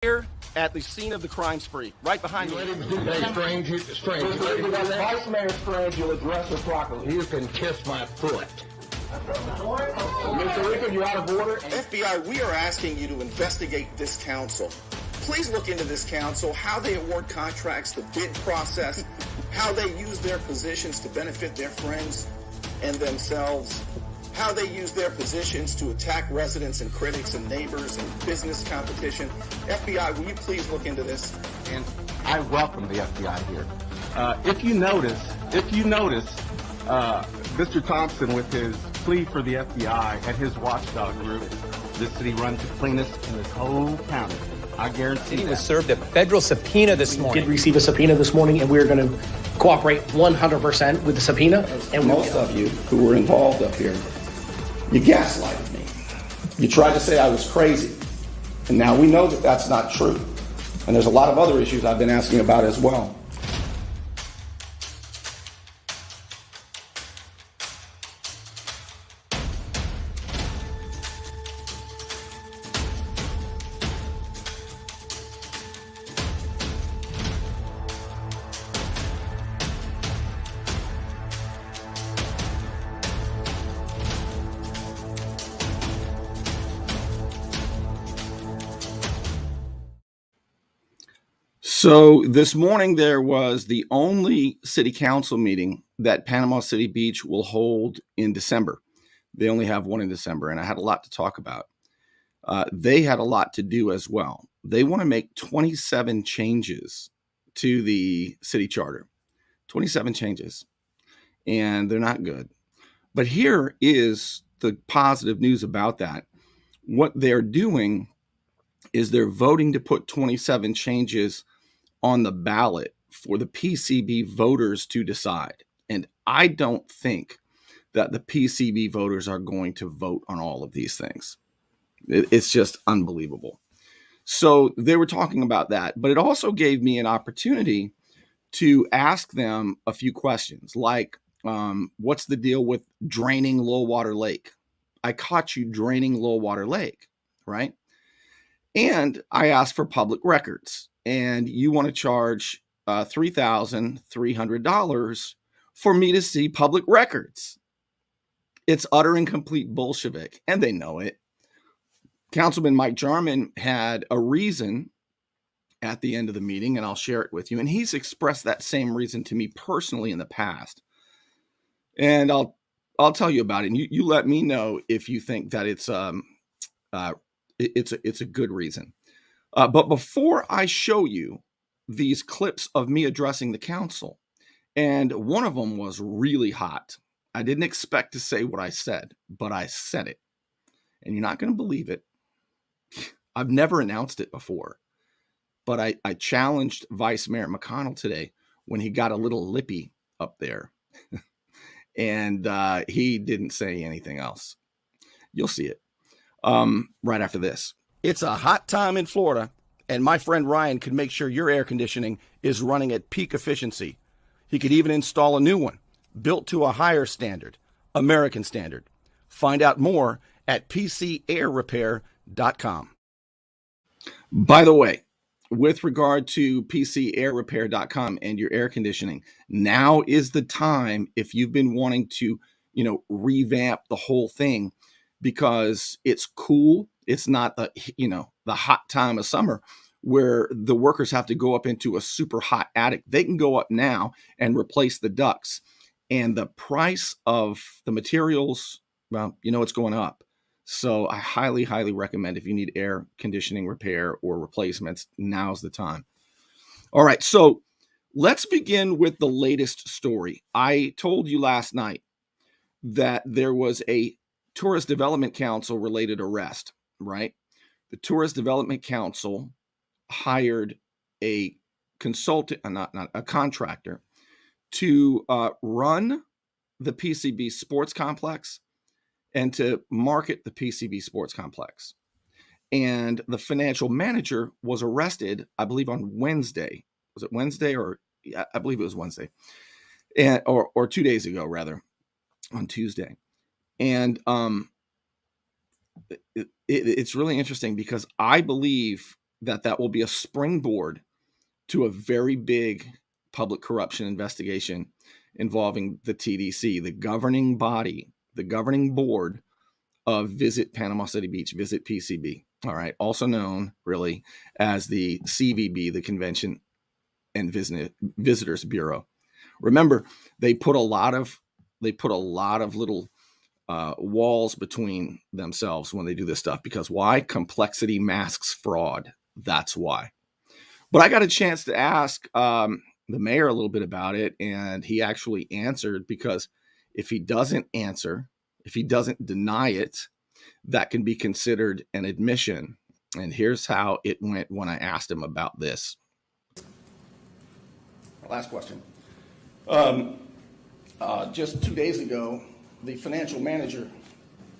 Here at the scene of the crime spree, right behind me. Let him do that, strange. Vice Mayor Strange, you'll address her properly. You can kiss my foot. Mr. Rickard, you're out of order. FBI, we are asking you to investigate this council. Please look into this council, how they award contracts, the bid process, how they use their positions to benefit their friends and themselves, how they use their positions to attack residents and critics and neighbors and business competition. FBI, will you please look into this? And I welcome the FBI here. If you notice, Mr. Thompson with his plea for the FBI and his watchdog group, this city runs the cleanest in this whole county. I guarantee He was served a federal subpoena this morning. We did receive a subpoena this morning, and we're going to cooperate 100% with the subpoena. And most of you who were involved up here, you gaslighted me. You tried to say I was crazy. And now we know that that's not true. And there's a lot of other issues I've been asking about as well. So this morning there was the only city council meeting that Panama City Beach will hold in December. They only have one in December, and I had a lot to talk about. They had a lot to do as well. They want to make 27 changes to the city charter. 27 changes, and they're not good. But here is the positive news about that. What they're doing is they're voting to put 27 changes on the ballot for the PCB voters to decide. And I don't think that the PCB voters are going to vote on all of these things. It's just unbelievable. So they were talking about that, but it also gave me an opportunity to ask them a few questions, like, what's the deal with draining Low-Water Lake? I caught you draining Low-Water Lake, right? And I asked for public records. And you want to charge $3,300 for me to see public records. It's utter and complete Bolshevik, and they know it. Councilman Mike Jarman had a reason at the end of the meeting, and I'll share it with you. And he's expressed that same reason to me personally in the past. And I'll tell you about it. And you let me know if you think that it's a good reason. But before I show you these clips of me addressing the council, and one of them was really hot. I didn't expect to say what I said, but I said it. And you're not going to believe it. I've never announced it before, but I challenged Vice Mayor McConnell today when he got a little lippy up there. And he didn't say anything else. You'll see it right after this. It's a hot time in Florida, and my friend Ryan can make sure your air conditioning is running at peak efficiency. He could even install a new one, built to a higher standard, American standard. Find out more at PCAirrepair.com. By the way, with regard to PCAirrepair.com and your air conditioning, now is the time if you've been wanting to, revamp the whole thing because it's cool. It's not the hot time of summer where the workers have to go up into a super hot attic. They can go up now and replace the ducts. And the price of the materials, well, it's going up. So I highly, highly recommend if you need air conditioning repair or replacements, now's the time. All right, so let's begin with the latest story. I told you last night that there was a Tourist Development Council related arrest, right? The Tourist Development Council hired a consultant, not a contractor, to run the PCB Sports Complex and to market the PCB Sports Complex. And the financial manager was arrested, I believe, on Wednesday. Was it Wednesday yeah, I believe it was Wednesday, and or 2 days ago, rather, on Tuesday. And it's really interesting because I believe that will be a springboard to a very big public corruption investigation involving the TDC, the governing body, the governing board of Visit Panama City Beach, Visit PCB. All right, also known really as the CVB, the Convention and Visitors Bureau. Remember, they put a lot of little walls between themselves when they do this stuff, because why? Complexity masks fraud. That's why. But I got a chance to ask the mayor a little bit about it, and he actually answered, because if he doesn't answer, if he doesn't deny it, that can be considered an admission. And here's how it went when I asked him about this. Last question. Just 2 days ago, the financial manager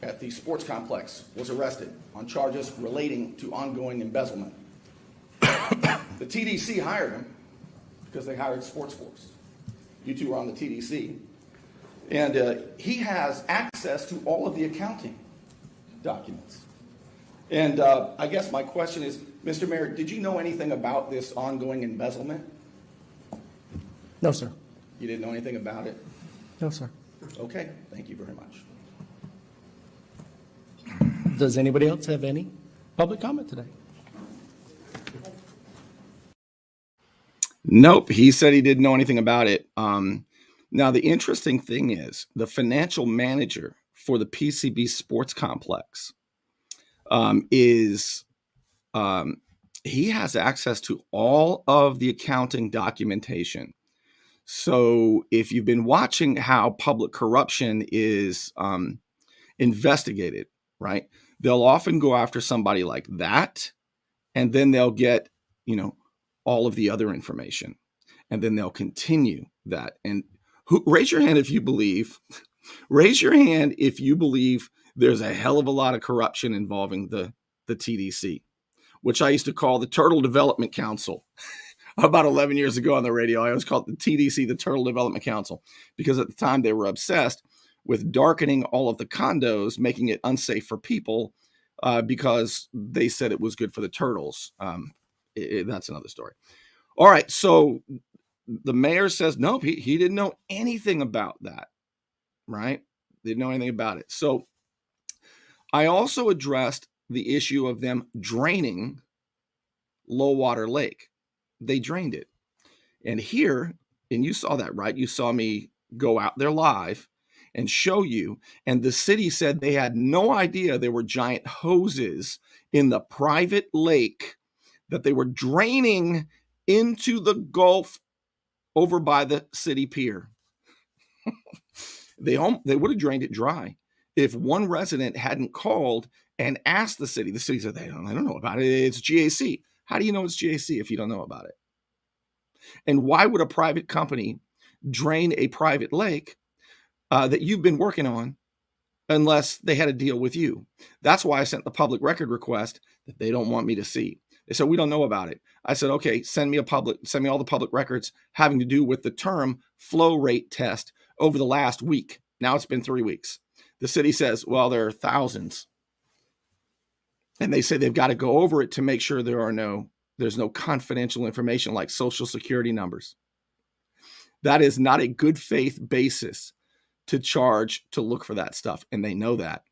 at the sports complex was arrested on charges relating to ongoing embezzlement. The TDC hired him because they hired Sports Force. You two are on the TDC. And he has access to all of the accounting documents. And I guess my question is, Mr. Mayor, did you know anything about this ongoing embezzlement? No, sir. You didn't know anything about it? No, sir. Okay, thank you very much. Does anybody else have any public comment today? Nope, he said he didn't know anything about it. Now, the interesting thing is the financial manager for the PCB Sports Complex he has access to all of the accounting documentation. So if you've been watching how public corruption is investigated, right, they'll often go after somebody like that, and then they'll get, all of the other information, and then they'll continue that. And raise your hand if you believe, there's a hell of a lot of corruption involving the TDC, which I used to call the Turtle Development Council. About 11 years ago on the radio, I always called it the TDC, the Turtle Development Council, because at the time they were obsessed with darkening all of the condos, making it unsafe for people because they said it was good for the turtles. That's another story. All right, so the mayor says, nope, he didn't know anything about that, right? Didn't know anything about it. So I also addressed the issue of them draining Low Water Lake. They drained it. And here, and you saw that, right? You saw me go out there live and show you. And the city said they had no idea there were giant hoses in the private lake that they were draining into the Gulf over by the city pier. They would have drained it dry if one resident hadn't called and asked the city. The city said, I don't know about it. It's GAC. How do you know it's GAC if you don't know about it? And why would a private company drain a private lake that you've been working on unless they had a deal with you? That's why I sent the public record request that they don't want me to see. They said, we don't know about it. I said, okay, send me all the public records having to do with the term flow rate test over the last week. Now it's been 3 weeks. The city says, well, there are thousands. And they say they've got to go over it to make sure there's no confidential information like social security numbers. That is not a good faith basis to charge to look for that stuff. And they know that.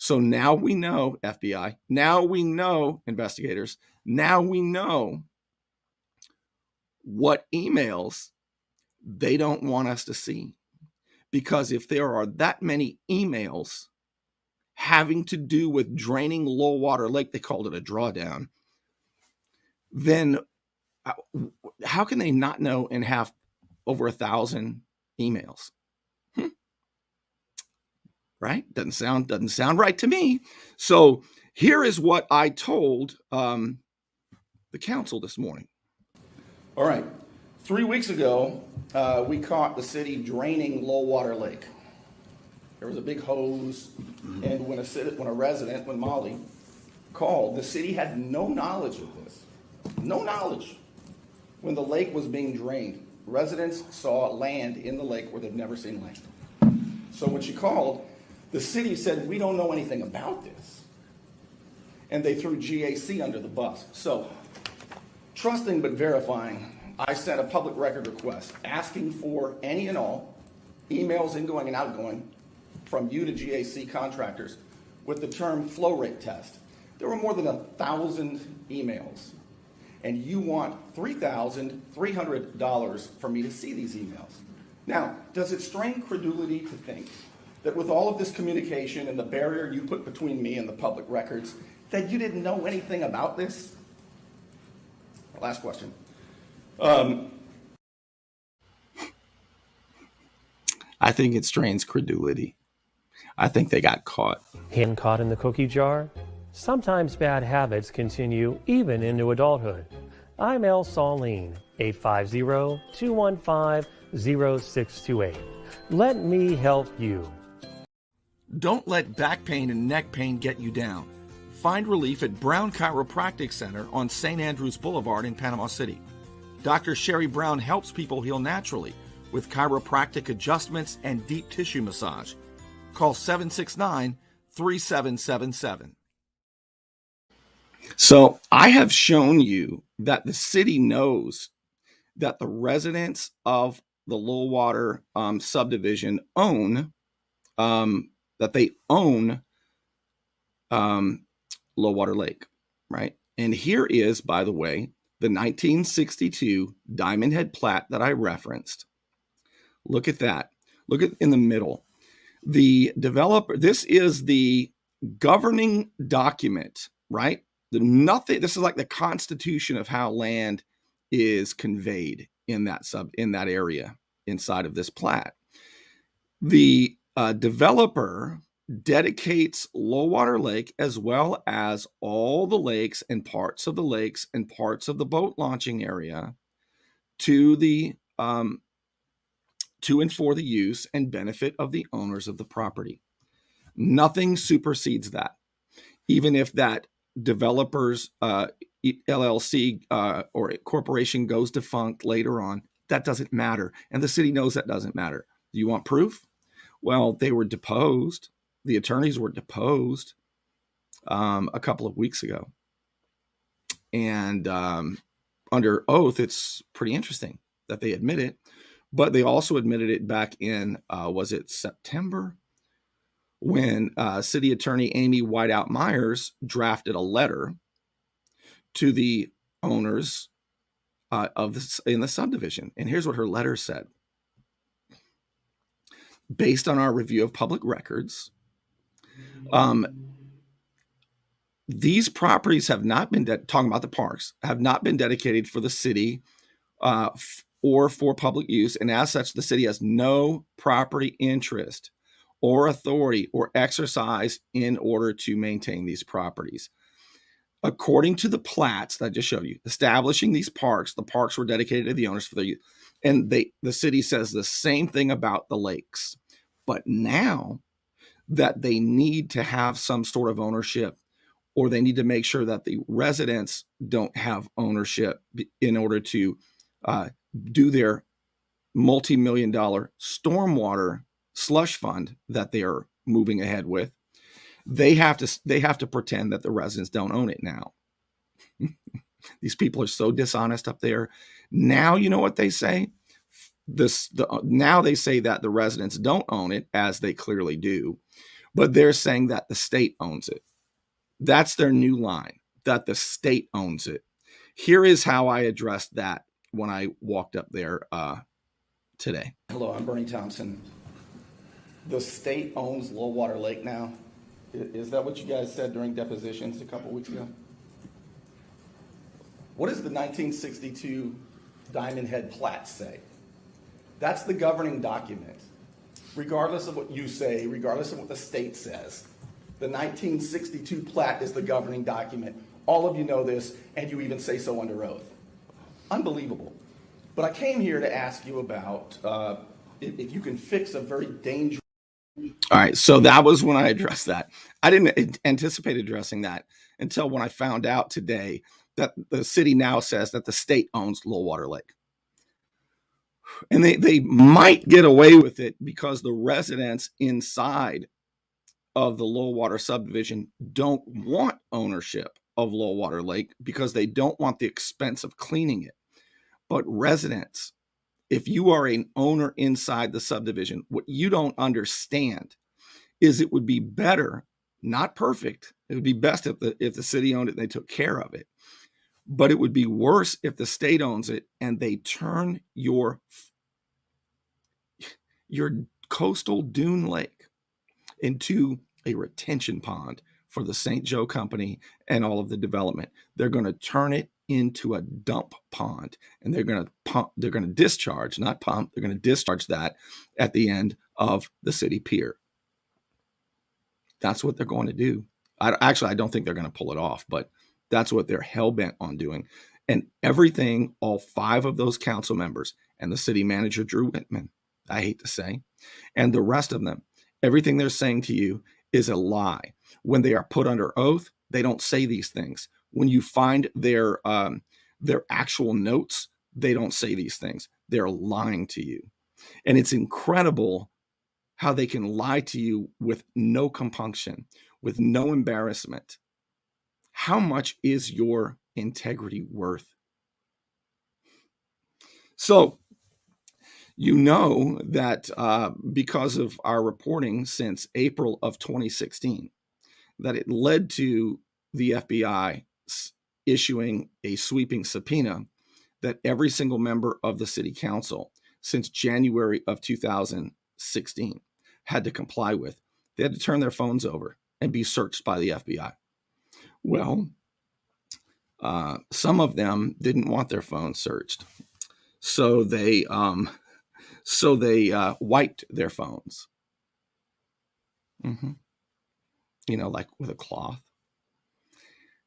So now we know, FBI, now we know, investigators, now we know what emails they don't want us to see. Because if there are that many emails having to do with draining Low Water Lake, they called it a drawdown, then how can they not know and have over 1,000 emails? Right? Doesn't sound right to me. So here is what I told the council this morning. All right. 3 weeks ago, we caught the city draining Low Water Lake. There was a big hose, and when Molly called, the city had no knowledge of this. No knowledge. When the lake was being drained, residents saw land in the lake where they've never seen land. So when she called, the city said, we don't know anything about this. And they threw GAC under the bus. So Trusting but verifying, I sent a public record request asking for any and all emails ingoing and outgoing from you to GAC contractors with the term flow rate test. There were more than 1,000 emails, and you want $3,300 for me to see these emails. Now, does it strain credulity to think that with all of this communication and the barrier you put between me and the public records, that you didn't know anything about this? Last question. I think it strains credulity. I think they got caught. Hand caught in the cookie jar? Sometimes bad habits continue even into adulthood. I'm El Saline, 850-215-0628. Let me help you. Don't let back pain and neck pain get you down. Find relief at Brown Chiropractic Center on St. Andrews Boulevard in Panama City. Dr. Sherry Brown helps people heal naturally with chiropractic adjustments and deep tissue massage. Call 769-3777. So I have shown you that the city knows that the residents of the Low-Water subdivision own Low-Water Lake, right? And here is, by the way, the 1962 Diamond Head plat that I referenced. Look at that. Look at in the middle. The developer, this is the governing document, right? This is like the constitution of how land is conveyed in that area inside of this plat. The developer dedicates Low-Water Lake as well as all the lakes and parts of the boat launching area to the to and for the use and benefit of the owners of the property. Nothing supersedes that. Even if that developer's LLC or corporation goes defunct later on, that doesn't matter. And the city knows that doesn't matter. Do you want proof? Well, they were deposed. The attorneys were deposed a couple of weeks ago. And under oath, it's pretty interesting that they admit it. But they also admitted it back in, was it September? When City Attorney Amy Whiteout Myers drafted a letter to the owners in the subdivision. And here's what her letter said. Based on our review of public records, these properties have not been, talking about the parks, have not been dedicated for the city or for public use. And as such, the city has no property interest or authority or exercise in order to maintain these properties. According to the plats that I just showed you, establishing these parks, the parks were dedicated to the owners for their use. And the city says the same thing about the lakes. But now that they need to have some sort of ownership, or they need to make sure that the residents don't have ownership in order to do their multi-million-dollar stormwater slush fund that they are moving ahead with, they have to pretend that the residents don't own it now. These people are so dishonest up there. Now, you know what they say? Now they say that the residents don't own it, as they clearly do, but they're saying that the state owns it. That's their new line, that the state owns it. Here is how I addressed that when I walked up there today. Hello, I'm Bernie Thompson. The state owns Low-Water Lake now. Is that what you guys said during depositions a couple weeks ago? What does the 1962 Diamond Head plat say? That's the governing document. Regardless of what you say, regardless of what the state says, the 1962 plat is the governing document. All of you know this, and you even say so under oath. Unbelievable. But I came here to ask you about if you can fix a very dangerous... All right, so that was when I addressed that. I didn't anticipate addressing that until when I found out today that the city now says that the state owns Low-Water Lake. And they might get away with it because the residents inside of the Low-Water subdivision don't want ownership of Low Water Lake because they don't want the expense of cleaning it. But residents, if you are an owner inside the subdivision, what you don't understand is it would be better, not perfect. It would be best if the city owned it and they took care of it. But it would be worse if the state owns it and they turn your coastal dune lake into a retention pond for the St. Joe Company and all of the development. They're going to turn it into a dump pond, and they're going to discharge, not pump, they're going to discharge that at the end of the city pier. That's what they're going to do. I don't think they're going to pull it off, but that's what they're hell-bent on doing. And everything, all 5 of those council members and the city manager, Drew Whitman, I hate to say, and the rest of them, everything they're saying to you is a lie. When they are put under oath, they don't say these things. When you find their actual notes, they don't say these things. They're lying to you. And it's incredible how they can lie to you with no compunction, with no embarrassment. How much is your integrity worth? So, you know that because of our reporting since April of 2016, that it led to the FBI issuing a sweeping subpoena that every single member of the city council since January of 2016 had to comply with. They had to turn their phones over and be searched by the FBI. Well, some of them didn't want their phones searched, so they wiped their phones. Like with a cloth.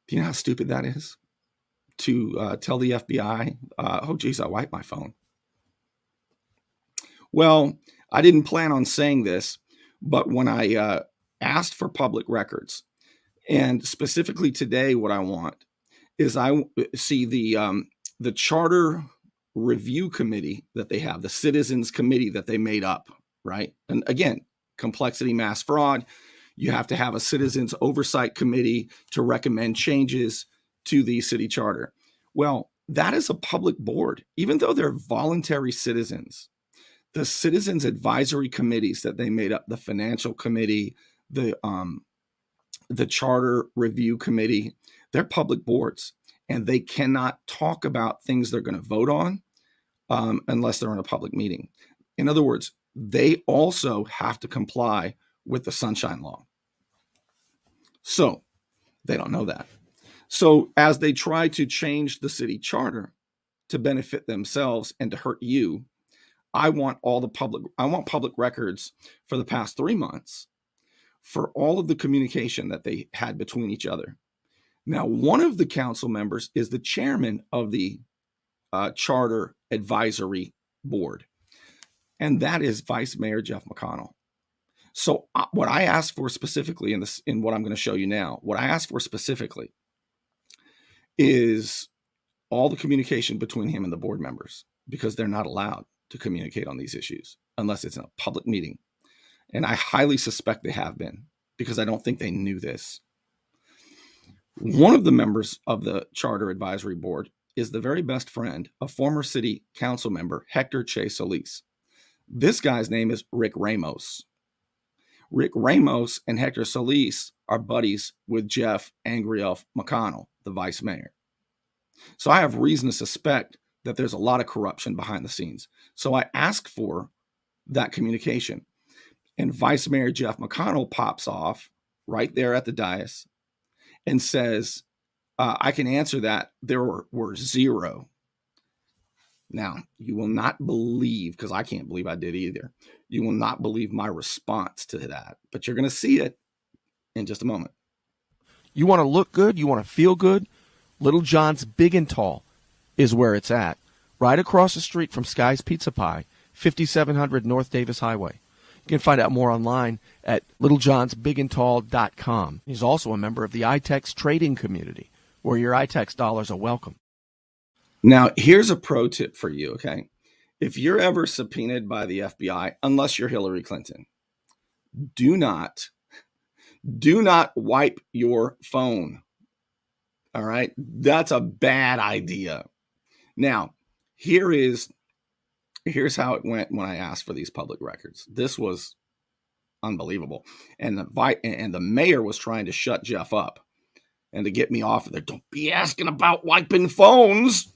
Do you know how stupid that is? To tell the FBI, oh, geez, I wiped my phone. Well, I didn't plan on saying this, but when I asked for public records, and specifically today what I want is I see the charter review committee that they have, the citizens committee that they made up, right? And again, complexity, mass fraud. You have to have a citizens oversight committee to recommend changes to the city charter. Well, that is a public board, even though they're voluntary citizens. The citizens advisory committees that they made up, the financial committee, the charter review committee, they're public boards, and they cannot talk about things they're going to vote on unless they're in a public meeting. In other words, they also have to comply with the Sunshine Law. So they don't know that. So as they try to change the city charter to benefit themselves and to hurt you, I want public records for the past 3 months for all of the communication that they had between each other. Now, one of the council members is the chairman of the Charter Advisory Board, and that is Vice Mayor Jeff McConnell. So what I asked for specifically in what I'm going to show you now, what I asked for specifically is all the communication between him and the board members, because they're not allowed to communicate on these issues unless it's in a public meeting. And I highly suspect they have been, because I don't think they knew this. One of the members of the Charter Advisory Board is the very best friend of former city council member Hector Che Solis. This guy's name is Rick Ramos. Rick Ramos and Hector Solis are buddies with Jeff Angry Elf McConnell, the vice mayor. So I have reason to suspect that there's a lot of corruption behind the scenes. So I asked for that communication. And Vice Mayor Jeff McConnell pops off right there at the dais and says, I can answer that. There were 0. Now, you will not believe, because I can't believe I did either, you will not believe my response to that. But you're going to see it in just a moment. You want to look good? You want to feel good? Little John's Big and Tall is where it's at. Right across the street from Sky's Pizza Pie, 5700 North Davis Highway. You can find out more online at littlejohnsbigandtall.com. He's also a member of the iTex trading community, where your iTex dollars are welcome. Now, here's a pro tip for you, okay? If you're ever subpoenaed by the FBI, unless you're Hillary Clinton, do not wipe your phone. All right. That's a bad idea. Now, here's how it went when I asked for these public records. This was unbelievable. And the mayor was trying to shut Jeff up and to get me off of there. Don't be asking about wiping phones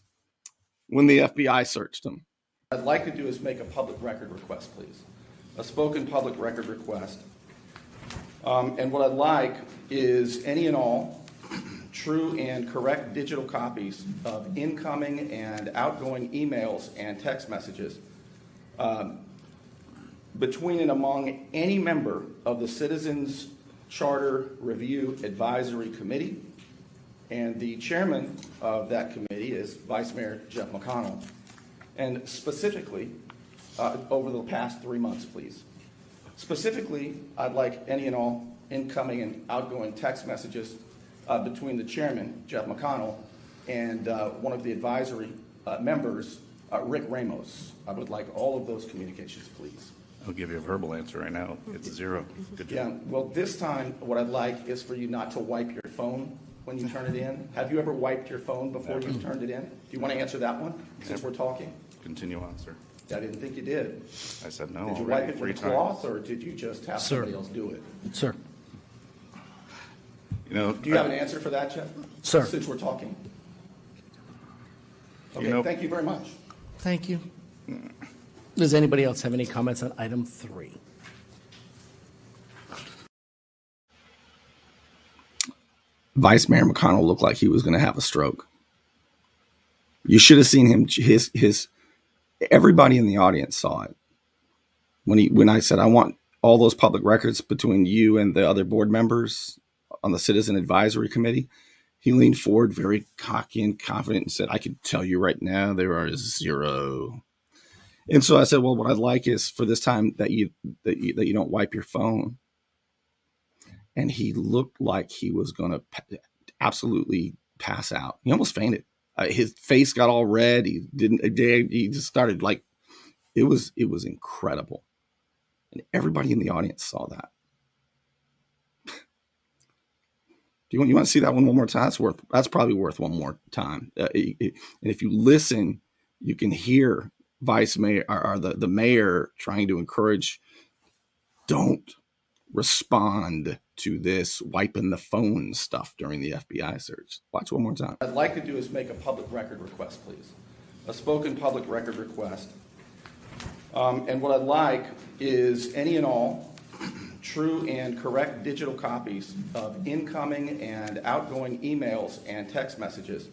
when the FBI searched him. What I'd like to do is make a public record request, please. A spoken public record request. And what I'd like is any and all true and correct digital copies of incoming and outgoing emails and text messages between and among any member of the Citizens Charter Review Advisory Committee, and the chairman of that committee is Vice Mayor Jeff McConnell, and specifically over the past 3 months, please. Specifically, I'd like any and all incoming and outgoing text messages between the chairman, Jeff McConnell, and one of the advisory members, Rick Ramos. I would like all of those communications, please. I'll give you a verbal answer right now. It's 0. Good job. Yeah, well, this time, what I'd like is for you not to wipe your phone when you turn it in. Have you ever wiped your phone before you turned it in? Do you want to answer that one, since we're talking? Continue on, sir. I didn't think you did. I said no Did you already wipe it 3 with a times. cloth, or did you just have somebody else do it? Sir. You know, Do you have an answer for that, Jeff? Sir. Since we're talking. Okay, You know- thank you very much. Thank you. Does anybody else have any comments on item 3? Vice Mayor McConnell looked like he was going to have a stroke. You should have seen him. Everybody in the audience saw it when I said I want all those public records between you and the other board members on the Citizen Advisory Committee. He leaned forward, very cocky and confident, and said, "I can tell you right now there are 0." And so I said, "Well, what I'd like is for this time that you don't wipe your phone." And he looked like he was going to absolutely pass out. He almost fainted. His face got all red. He just started like, it was incredible. And everybody in the audience saw that. Do you want to see that one more time? That's probably worth one more time. And if you listen, you can hear Vice Mayor or the mayor trying to encourage, don't respond to this wiping the phone stuff during the FBI search. Watch one more time. What I'd like to do is make a public record request, please. A spoken public record request. And what I'd like is any and all true and correct digital copies of incoming and outgoing emails and text messages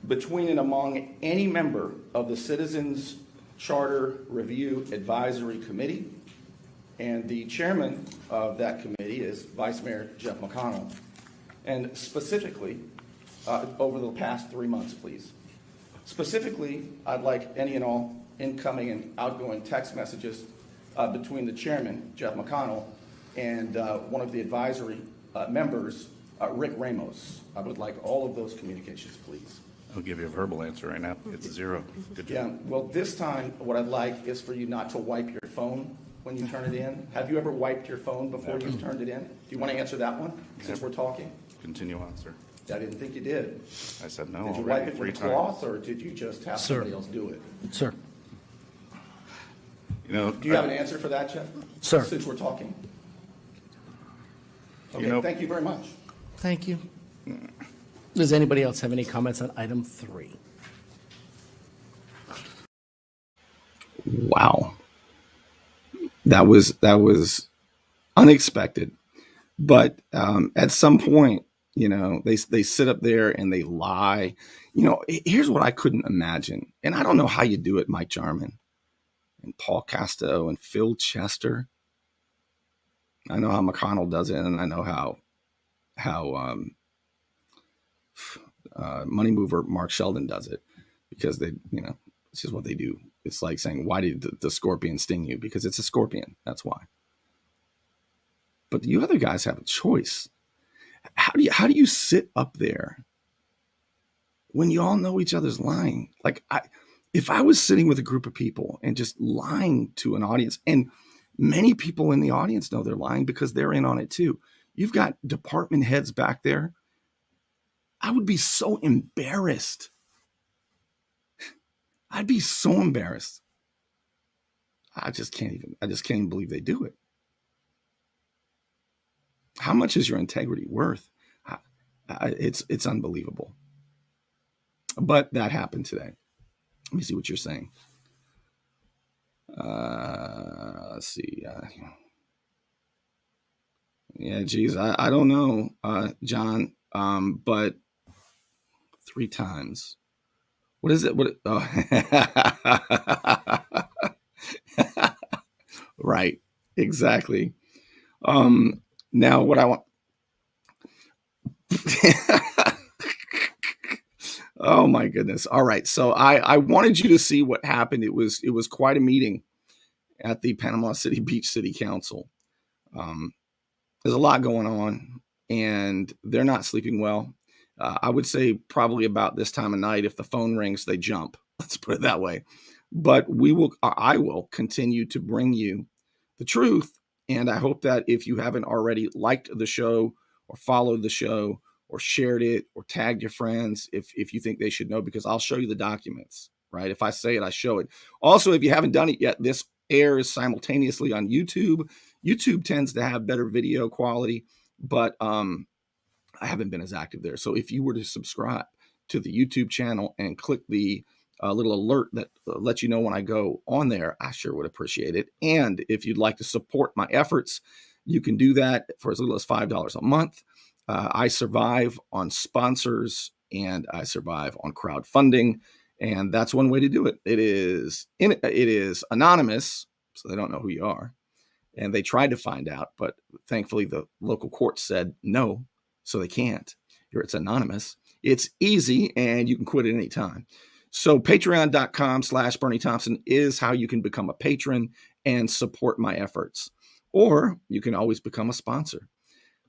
between and among any member of the Citizens Charter Review Advisory Committee, and the chairman of that committee is Vice Mayor Jeff McConnell, and specifically over the past 3 months, please. Specifically, I'd like any and all incoming and outgoing text messages between the chairman, Jeff McConnell, and one of the advisory members, Rick Ramos. I would like all of those communications, please. I'll give you a verbal answer right now. It's 0. Good job. Yeah, well, this time, what I'd like is for you not to wipe your phone when you turn it in. Have you ever wiped your phone before you turned it in? Do you want to answer that one, since we're talking? Continue on, sir. I didn't think you did. I said no Did you wipe already it 3 with a times. cloth, or did you just have somebody else do it? Sir. You know, Do you have an answer for that, Jeff? Sir. Since we're talking. Okay, You know- thank you very much. Thank you. Does anybody else have any comments on item 3? Wow. That was unexpected. But at some point, they sit up there and they lie. Here's what I couldn't imagine. And I don't know how you do it, Mike Jarman and Paul Casto and Phil Chester. I know how McConnell does it, and I know how money mover Mark Sheldon does it, because it's just what they do. It's like saying, why did the scorpion sting you? Because it's a scorpion. That's why. But you other guys have a choice. How do you sit up there when you all know each other's lying? Like, if I was sitting with a group of people and just lying to an audience, and many people in the audience know they're lying because they're in on it too. You've got department heads back there I would be so embarrassed. I'd be so embarrassed. I just can't even believe they do it. How much is your integrity worth? It's unbelievable. But that happened today. Let me see what you're saying. Let's see. Yeah, geez, I don't know, John. But 3 times. What is it? What? Oh. Right. Exactly. Now what I want. Oh my goodness. All right. So I wanted you to see what happened. It was quite a meeting at the Panama City Beach City Council. There's a lot going on, and they're not sleeping well. I would say probably about this time of night, if the phone rings, they jump. Let's put it that way. But I will continue to bring you the truth. And I hope that if you haven't already liked the show or followed the show or shared it or tagged your friends, if you think they should know, because I'll show you the documents, right? If I say it, I show it. Also, if you haven't done it yet, this airs simultaneously on YouTube. YouTube tends to have better video quality, but I haven't been as active there. So if you were to subscribe to the YouTube channel and click the little alert that lets you know when I go on there, I sure would appreciate it. And if you'd like to support my efforts, you can do that for as little as $5 a month. I survive on sponsors and I survive on crowdfunding. And that's one way to do it. It is anonymous, so they don't know who you are. And they tried to find out, but thankfully the local court said no, so they can't. It's anonymous. It's easy, and you can quit at any time. So patreon.com/Bernie Thompson is how you can become a patron and support my efforts. Or you can always become a sponsor.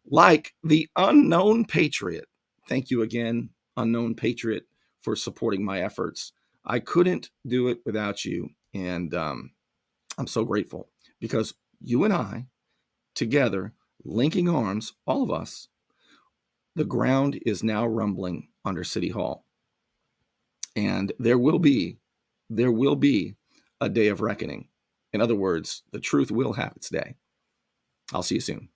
Like the Unknown Patriot. Thank you again, Unknown Patriot, for supporting my efforts. I couldn't do it without you, and I'm so grateful because you and I, together, linking arms, all of us, the ground is now rumbling under City Hall. And there will be a day of reckoning. In other words, the truth will have its day. I'll see you soon.